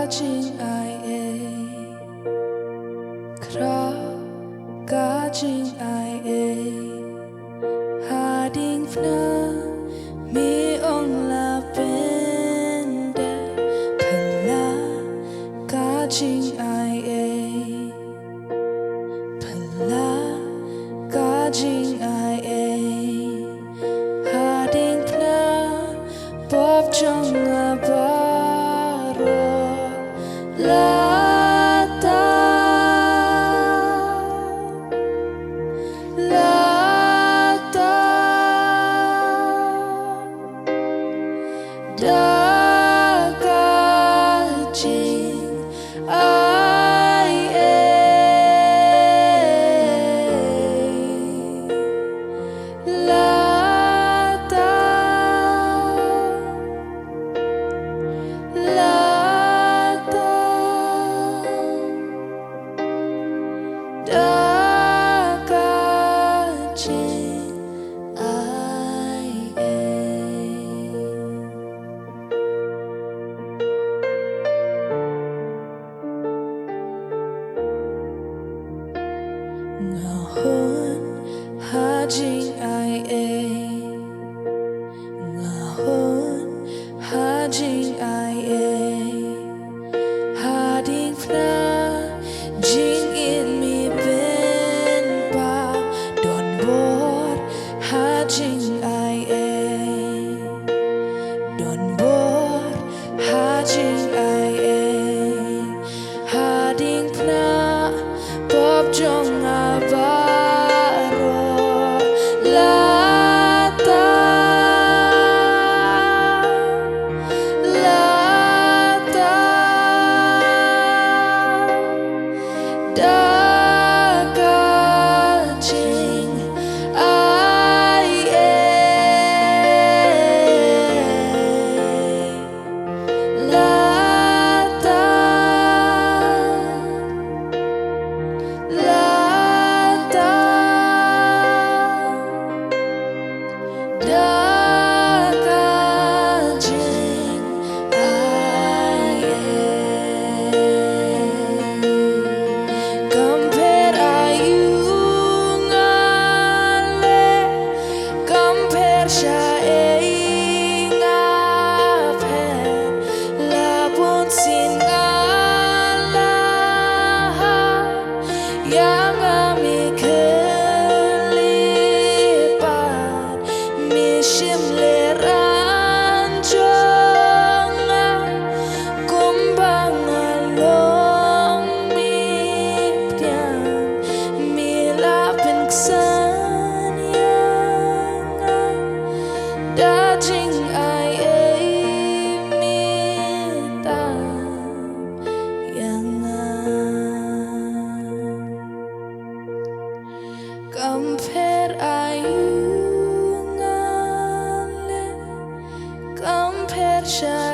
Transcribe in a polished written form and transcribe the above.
Gajing ai e Kra Gajing ai e Hading fna Mi ong la pende Pala Gajing ai e Pala Gajing ai e Hading fna Bob Jong Abaro Lata Lata Dagajing ai e Lata Lata Dagajing ai e Ngahon hajing ai e Ngahon hajing ai e Hading fna jing in mi ben pa Don bor hajing ai e Don bor hajing ai e Hading fna Bob Jong Abaro Lata Lata Dagajing ai e Lata Lata Dagajing ai e Compare ayu ngale Compare sha e ngapen Labon sin ngala Yang ami kelipat Mishim leran jonga Kumbang along miptiang Milapin ksan yang Dajing ai e mitang yang Compare ayu ngale Compare sha